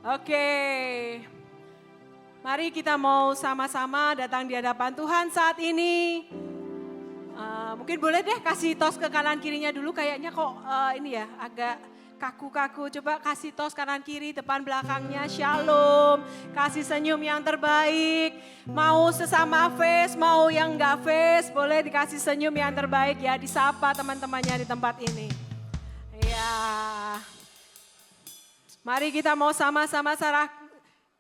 Oke, mari kita mau sama-sama datang di hadapan Tuhan saat ini. Mungkin boleh deh kasih tos ke kanan kirinya dulu, kayaknya kok ini ya agak kaku-kaku. Coba kasih tos kanan kiri, depan belakangnya, shalom. Kasih senyum yang terbaik, mau sesama face, mau yang enggak face, boleh dikasih senyum yang terbaik ya, disapa teman-temannya di tempat ini. Ya. Mari kita mau sama-sama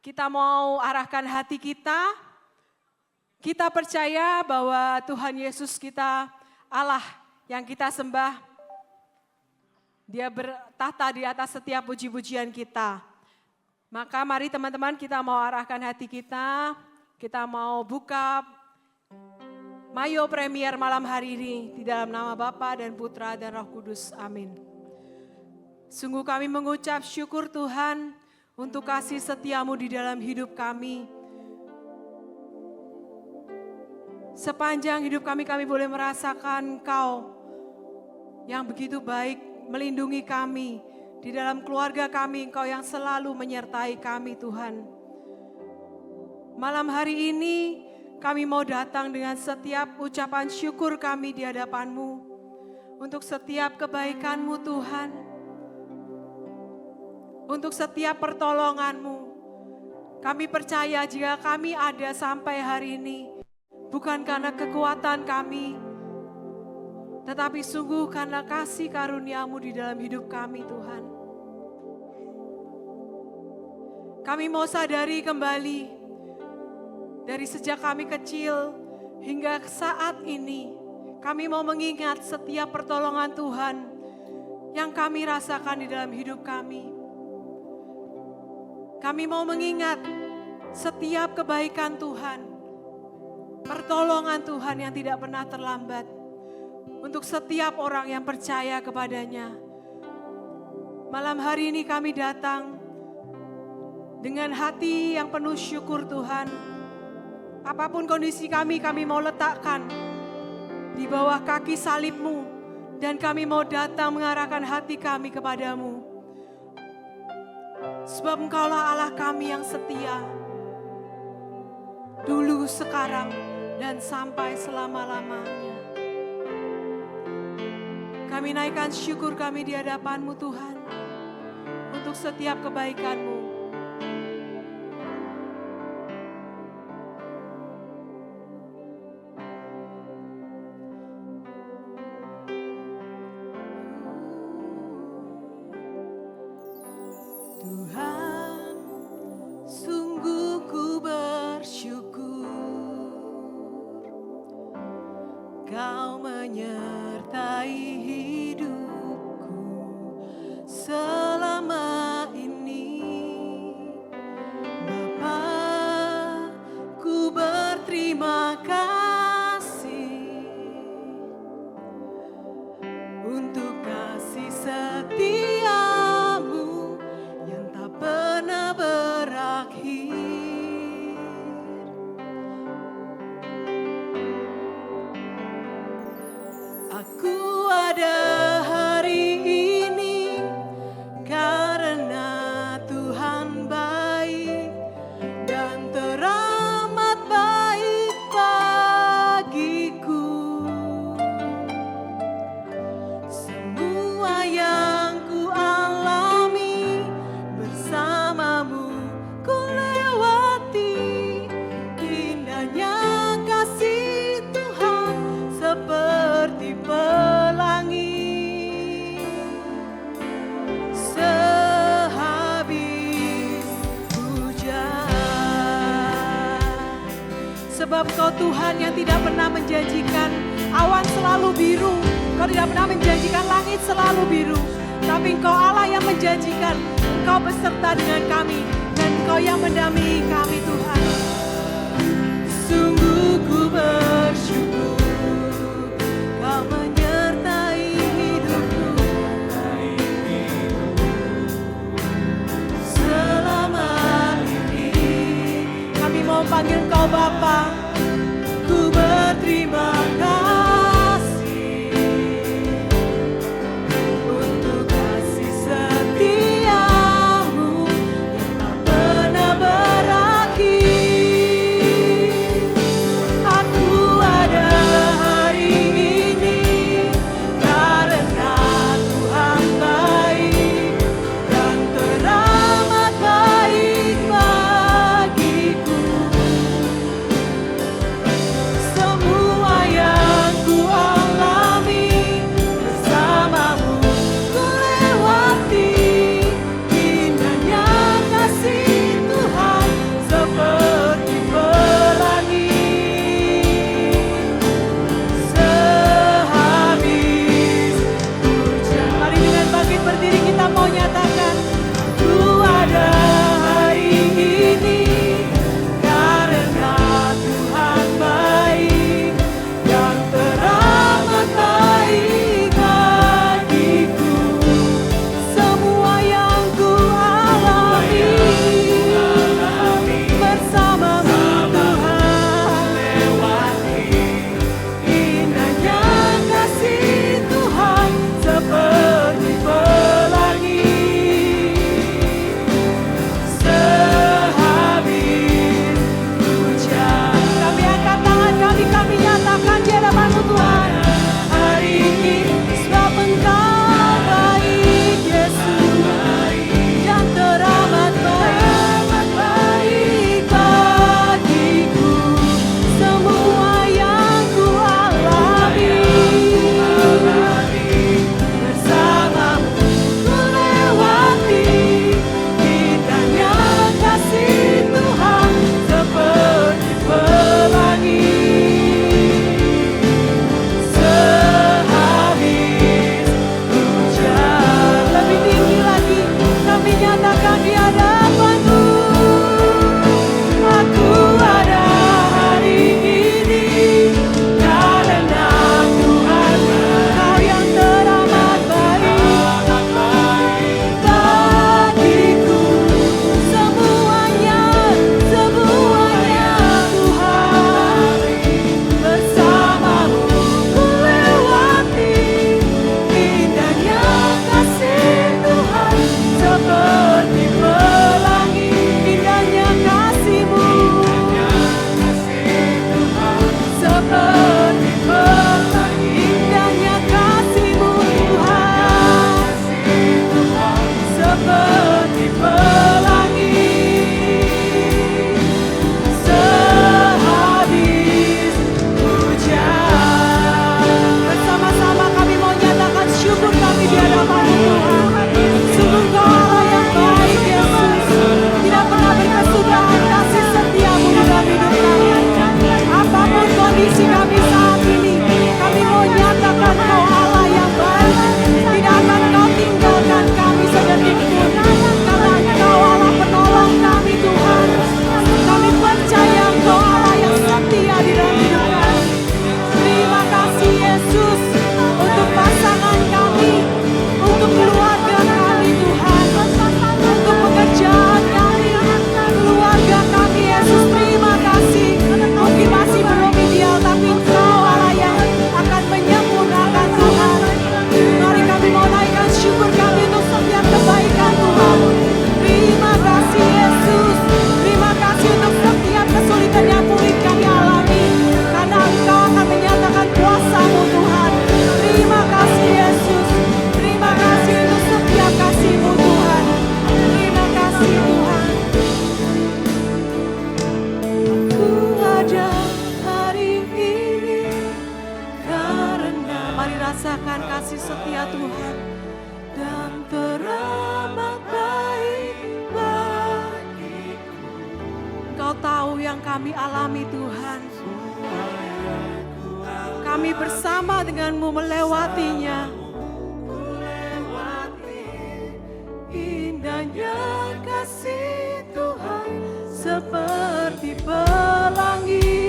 kita mau arahkan hati kita. Kita percaya bahwa Tuhan Yesus kita, Allah yang kita sembah, Dia bertahta di atas setiap puji-pujian kita. Maka mari teman-teman kita mau arahkan hati kita mau buka Mayo Premier malam hari ini di dalam nama Bapa dan Putra dan Roh Kudus. Amin. Sungguh kami mengucap syukur Tuhan untuk kasih setia-Mu di dalam hidup kami. Sepanjang hidup kami boleh merasakan Engkau yang begitu baik melindungi kami. Di dalam keluarga kami Engkau yang selalu menyertai kami Tuhan. Malam hari ini kami mau datang dengan setiap ucapan syukur kami di hadapan-Mu. Untuk setiap kebaikan-Mu Tuhan. Untuk setiap pertolongan-Mu. Kami percaya jika kami ada sampai hari ini, bukan karena kekuatan kami, tetapi sungguh karena kasih karunia-Mu di dalam hidup kami Tuhan. Kami mau sadari kembali, dari sejak kami kecil hingga saat ini, kami mau mengingat setiap pertolongan Tuhan yang kami rasakan di dalam hidup kami. Kami mau mengingat setiap kebaikan Tuhan, pertolongan Tuhan yang tidak pernah terlambat untuk setiap orang yang percaya kepadanya. Malam hari ini kami datang dengan hati yang penuh syukur Tuhan. Apapun kondisi kami mau letakkan di bawah kaki salib-Mu dan kami mau datang mengarahkan hati kami kepadamu. Sebab Engkaulah Allah kami yang setia, dulu, sekarang, dan sampai selama-lamanya. Kami naikkan syukur kami di hadapan-Mu Tuhan, untuk setiap kebaikan-Mu. Sebab Kau Tuhan yang tidak pernah menjanjikan awan selalu biru. Kau tidak pernah menjanjikan langit selalu biru. Tapi Engkau Allah yang menjanjikan Engkau beserta dengan kami. Dan Engkau yang mendampingi kami Tuhan. Sungguh ku bersyukur Kau menyertai hidupku. Selama ini kami mau panggil Kau Bapa. Ku berterima kasih untuk kasih setia-Mu yang tak kami alami Tuhan. Kami bersama denganmu melewatinya. Indahnya kasih Tuhan seperti pelangi.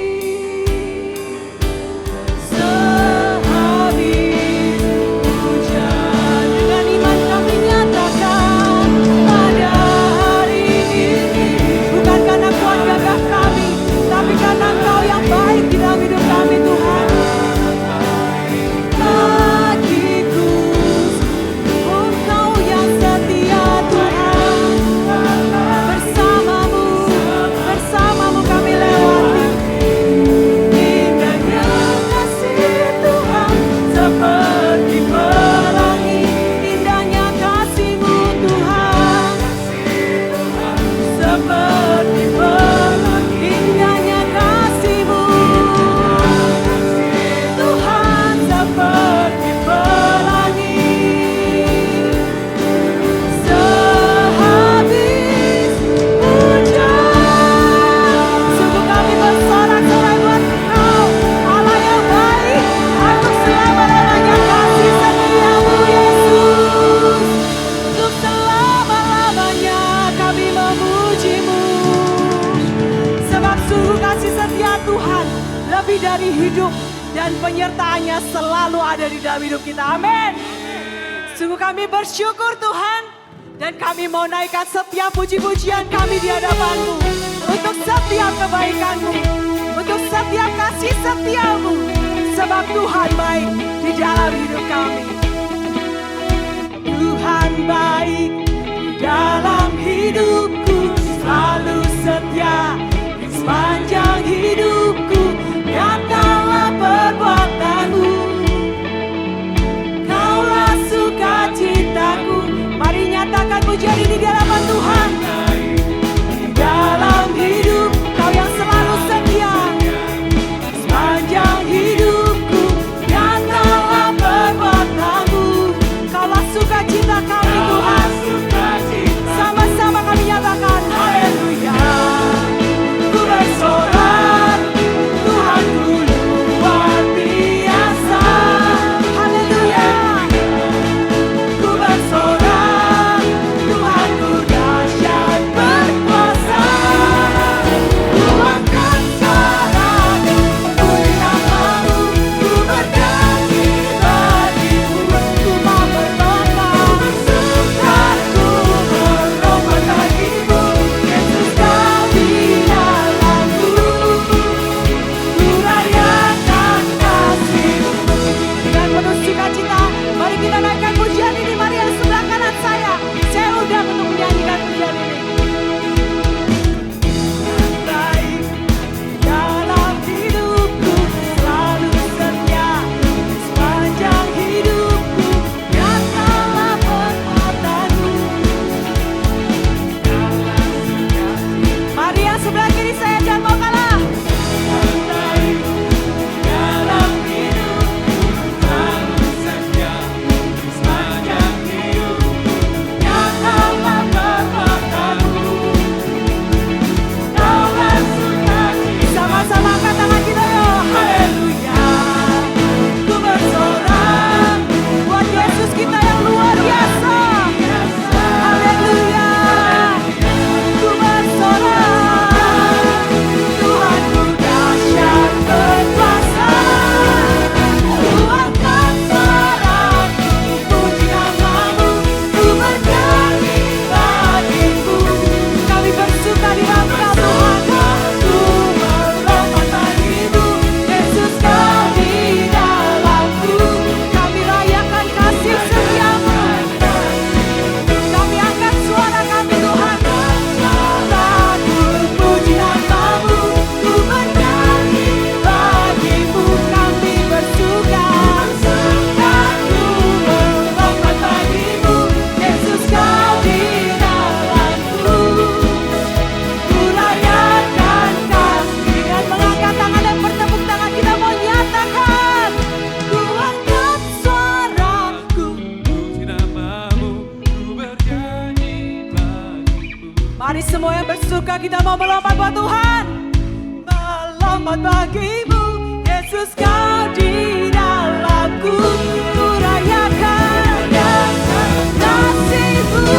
Dari hidup dan penyertaannya selalu ada di dalam hidup kita. Amin. Sungguh kami bersyukur Tuhan, dan kami mau naikkan setiap puji-pujian kami di hadapan-Mu untuk setiap kebaikan-Mu, untuk setiap kasih setia-Mu, sebab Tuhan baik di dalam hidup kami. Tuhan baik di dalam hidupku, selalu setia di sepanjang hidupku. Nyatalah perbuatanmu, Kaulah sukacitaku. Mari nyatakan pujian ini di hadapan Tuhan. Di dalam hidup Kau yang selalu setia, sepanjang hidupku. Nyatalah perbuatanmu, Kaulah sukacita kami Tuhan. Sama-sama kami nyatakan haleluya. Ku bersorak, Tuhanku luar biasa. Haleluya. Ku bersorak, Tuhanku dahsyat berkuasa. Ku angkat suaraku, puji namamu, ku bernyanyi bagimu. Ku mau berlomba, bersukar, ku berlomba bagimu. Yesus Kau di dalamku, ku rayakan kasih-Mu. Dengan penuh sukacita, mari kita naikkan pujian ini. Mari yang sebelah kanan saya undang untuk menyanyikan pujian ini. Baik dalam hidupku, selalu setia sepanjang hidupku. Nyatalah perbuatanmu. Mari yang sebelah kiri saya, jangan mau kalah. Baik dalam hidupku, selalu setia sepanjang hidupku. Nyatalah perbuatanmu. Kaulah sukacita. Sama-sama angkat tangan kita yuk. Haleluya. Ku bersorak buat Yesus kita yang luar biasa. Haleluya. Ku bersorak, Tuhanku dahsyat berkuasa. Ku angkat suaraku, puji namamu, ku bernyanyi bagimu. Kami bersuka di dalam Tuhan. Ku berlomba bagimu, Yesus Kau di dalamku. Kami rayakan kasih setiamu. Kami angkat suara kami Tuhan. Lagu puji namamu, ku bernyanyi bagimu. Kami bersuka, ku berlomba bagimu. Yesus Kau di dalamku, ku rayakan kasih. Dengan mengangkat tangan dan bertepuk tangan kita mau nyatakan, ku angkat suaraku. Puji namamu, ku bernyanyi bagimu. Mari semua yang bersuka kita mau melompat buat Tuhan. selamat bagimu, Yesus kau di dalamku, ku rayakan kasih-Mu.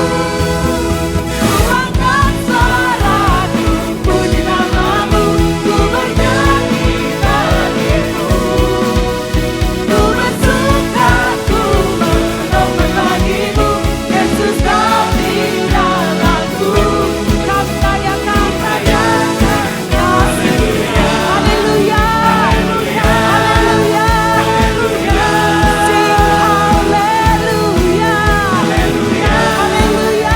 Ku angkat suaraku, puji nama-Mu, ku bernyanyi bagimu. Ku bersuka, ku menyembah bagimu, Yesus kau di dalamku. Kami rayakan kasih-Mu. Haleluya, haleluya, haleluya. Sing haleluya, haleluya, haleluya.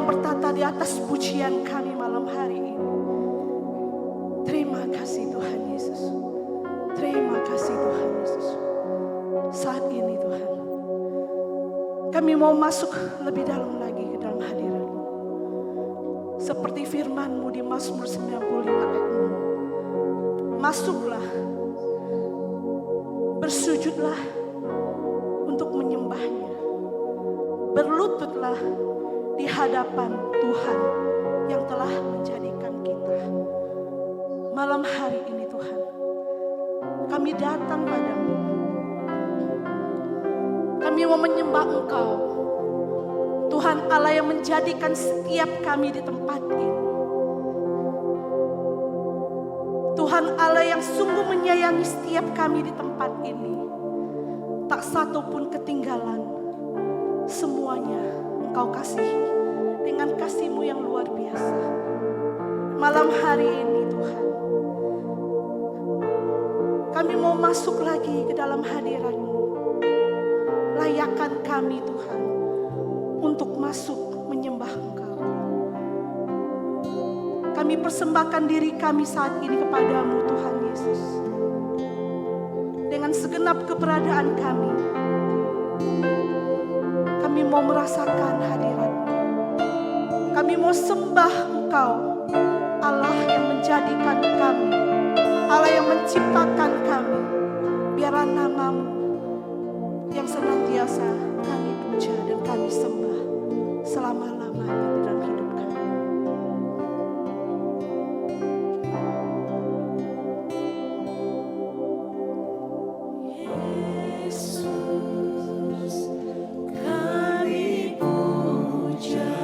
yang bertata di atas pujian kami malam hari ini. Terima kasih Tuhan Yesus. Terima kasih Tuhan Yesus. Saat ini Tuhan, kami mau masuk lebih dalam lagi ke dalam hadirat-Mu. Seperti firman-Mu di Mazmur 95 ayat 6. Masuklah, bersujudlah untuk menyembah-Nya. Berlututlah di hadapan Tuhan yang telah menjadikan kita. Malam hari ini Tuhan, kami datang padamu. Kami mau menyembah Engkau, Tuhan Allah yang menjadikan setiap kami di tempat ini. Tuhan Allah yang sungguh menyayangi setiap kami di tempat ini. Tak satu pun ketinggalan. Semuanya Engkau kasihi dengan kasih-Mu yang luar biasa. Malam hari ini Tuhan, kami mau masuk lagi ke dalam hadirat-Mu. Layakkan kami Tuhan untuk masuk menyembah Engkau. Kami persembahkan diri kami saat ini kepadamu Tuhan Yesus. Dengan segenap keberadaan kami, kami mau merasakan hadirat-Mu. Kami mau sembah Engkau, Allah yang menjadikan kami, Allah yang menciptakan kami. Biarlah nama-Mu yang senantiasa kami puja dan kami sembah selama-lamanya di dalam hidup kami. Yesus, kami puja,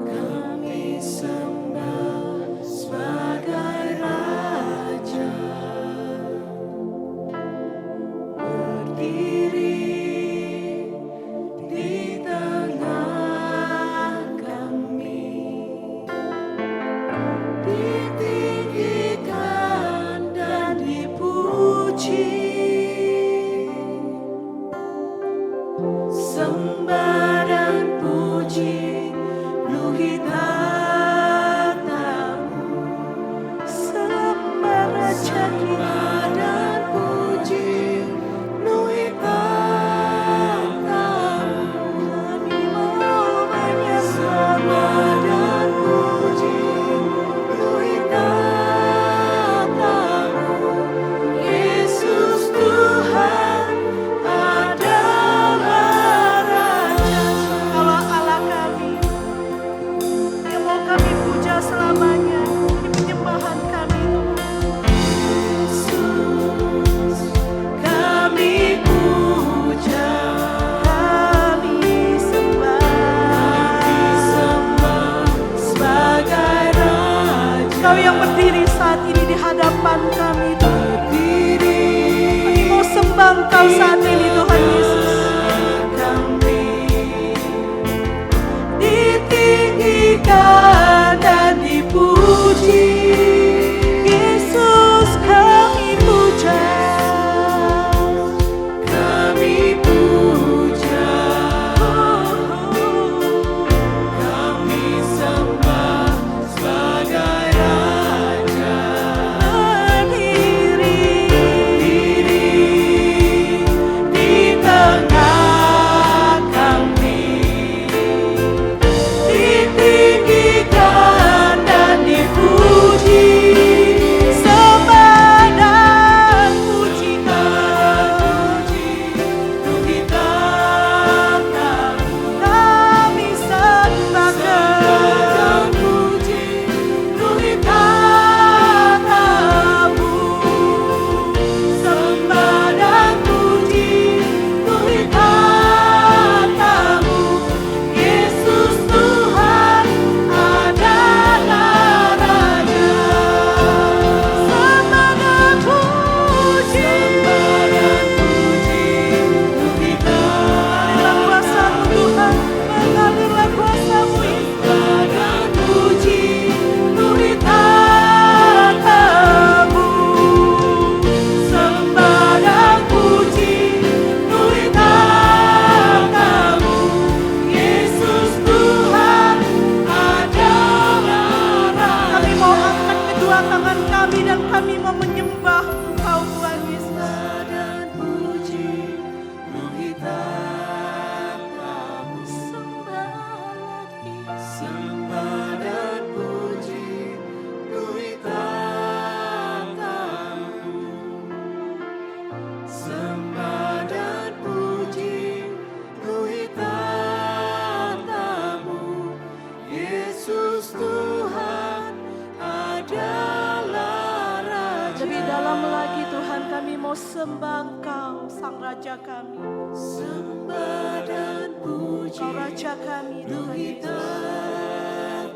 kami sembah sebagai Raja. Berdiri di tengah kami, ditinggikan dan dipuji. Sembah dan puji penuhi tatamu. Sembah Raja kita dan puji penuhi tatamu. Kami mau menyembah dan puji penuhi tatamu. Yesus Tuhan adalah Raja. Allah Allah kami yang mau kami puja selamanya di penyembahan kami Tuhan. Yesus, kami puja, kami sembah sebagai Raja. Kau yang berdiri saat ini di hadapan kami Tuhan. Kami mau sembah Engkau saat ini Tuhan Yesus. Ditinggikan dan dipuji. Yesus kami puja, kami puja, kami sembah sebagai Raja. Berdiri di sembah dan puji, luit tatamu. Sembah dan puji, luit tatamu. Yesus Tuhan adalah Raja. Lebih dalam lagi Tuhan, kami mau sembah Engkau, Sang Raja kami. Sembah dan puji, Engkau Raja kami, Tuhan luit Yesus.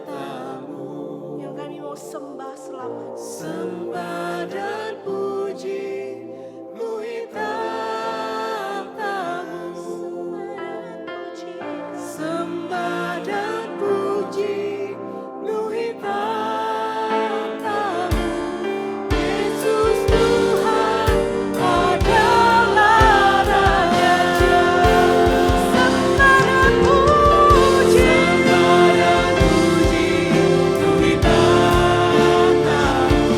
tatamu. Yang kami mau sembah selamanya. Sembah dan puji, luit tatamu. Sembah dan puji, luit tatamu. Yesus Tuhan adalah Raja. Sembah dan puji, luit tatamu.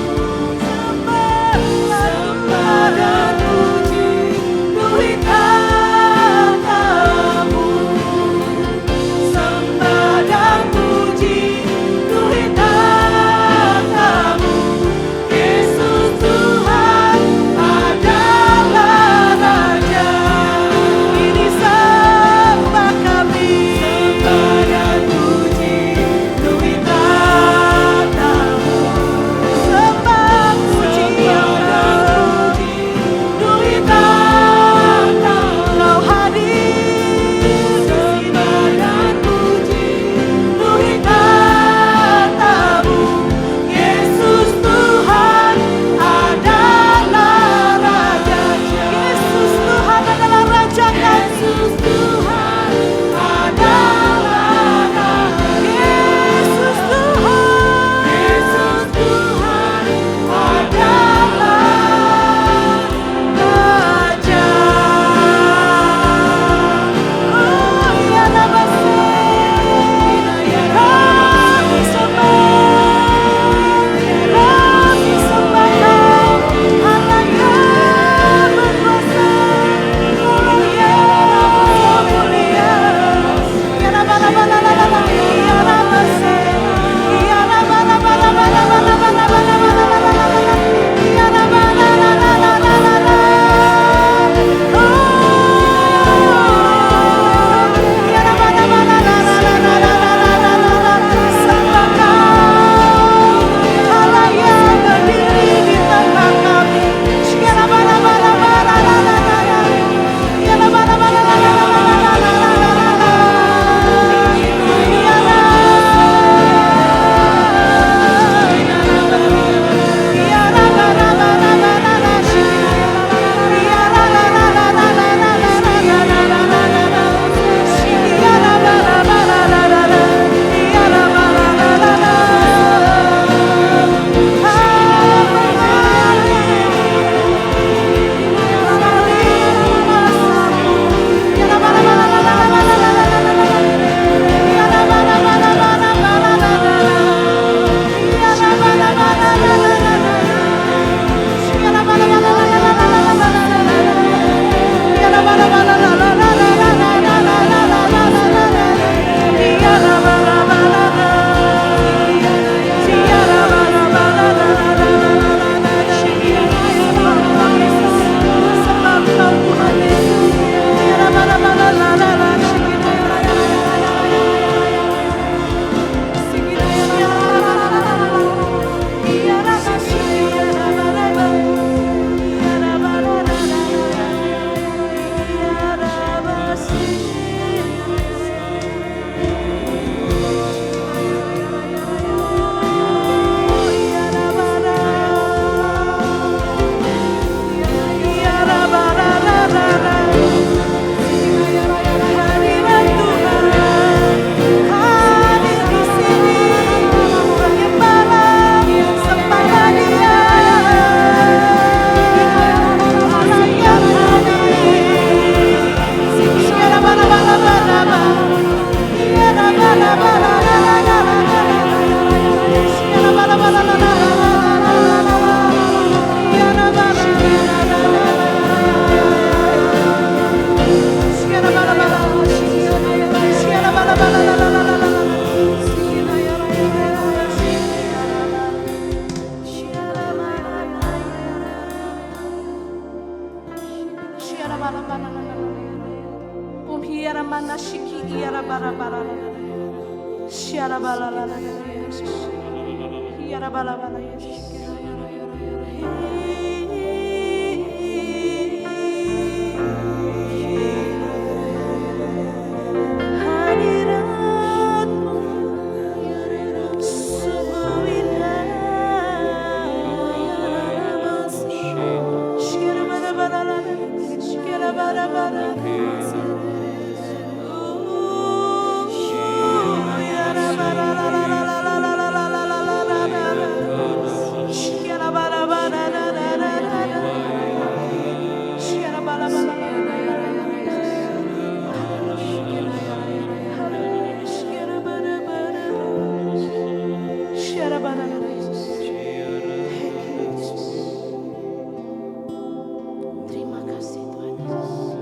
Terima kasih Tuhan Yesus.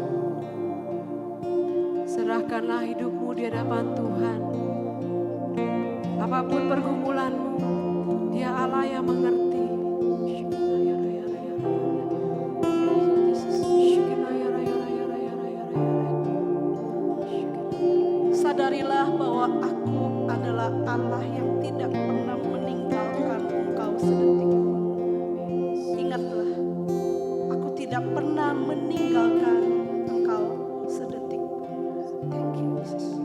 Serahkanlah hidupmu di hadapan Tuhan. Apapun pergumulanmu, Dia Allah yang mengerti. Sadarilah bahwa aku adalah Allah yang tidak pernah meninggalkan engkau sedetik pun. Ingatlah, aku tidak pernah meninggalkan engkau sedetik pun. Thank you, Jesus.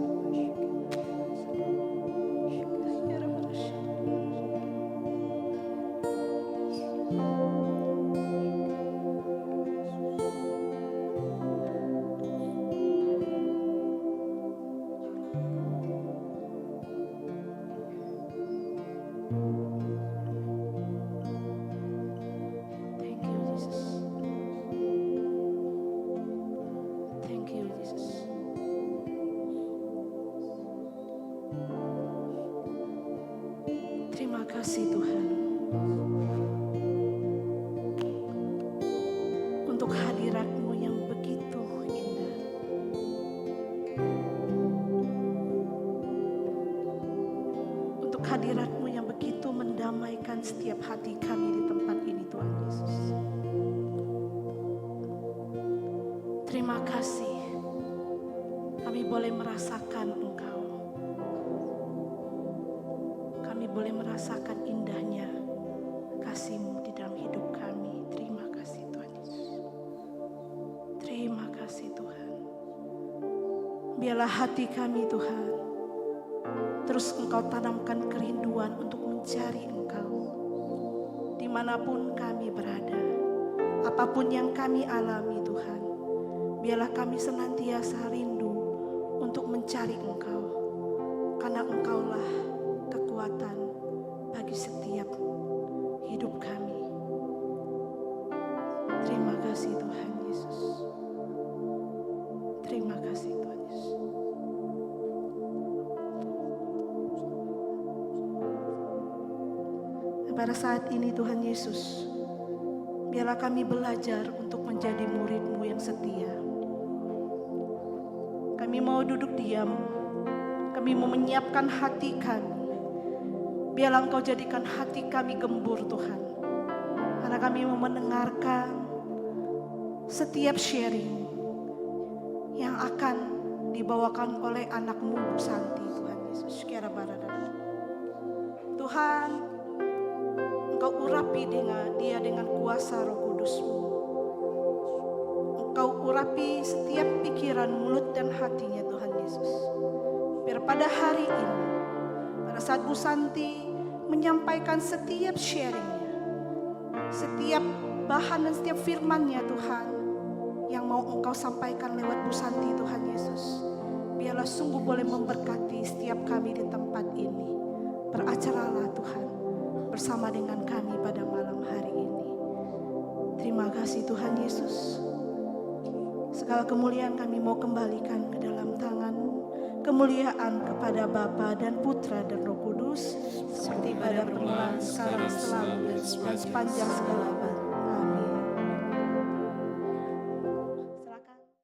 Thank you, Jesus. Thank you, Jesus. Terima kasih Tuhan untuk hadirat-Mu yang begitu indah. Untuk hadirat-Mu yang begitu mendamaikan setiap hati kami di tempat ini Tuhan Yesus. Terima kasih kami boleh merasakan Engkau. Kami boleh merasakan indahnya kasih-Mu di dalam hidup kami. Terima kasih Tuhan Yesus. Terima kasih Tuhan. Biarlah hati kami Tuhan, terus Engkau tanamkan kerinduan untuk mencari Engkau. Dimanapun kami berada, apapun yang kami alami Tuhan, biarlah kami senantiasa rindu untuk mencari Engkau. Karena Engkaulah kekuatan bagi setiap hidup kami. Terima kasih Tuhan Yesus. Terima kasih Tuhan Yesus. Dan pada saat ini Tuhan Yesus, biarlah kami belajar untuk menjadi murid-Mu yang setia. Kami mau duduk diam, kami mau menyiapkan hati kami. Biarlah Engkau jadikan hati kami gembur Tuhan. Karena kami mau mendengarkan setiap sharing yang akan dibawakan oleh anak-Mu Bu Santi Tuhan Yesus. Tuhan, Engkau urapi dia dengan kuasa Roh Kudus-Mu. Engkau urapi setiap pikiran, mulut dan hatinya Tuhan Yesus. Biar pada hari ini, pada saat Bu Santi menyampaikan setiap sharingnya, setiap bahan dan setiap firman-Nya Tuhan, yang mau Engkau sampaikan lewat Bu Santi Tuhan Yesus, biarlah sungguh boleh memberkati setiap kami di tempat ini. Beracaralah Tuhan bersama dengan kami pada malam hari ini. Terima kasih Tuhan Yesus. Segala kemuliaan kami mau kembalikan ke dalam tangan-Mu. Kemuliaan kepada Bapa dan Putra dan Roh Kudus, seperti pada permulaan, sekarang, selalu, dan sepanjang segala abad.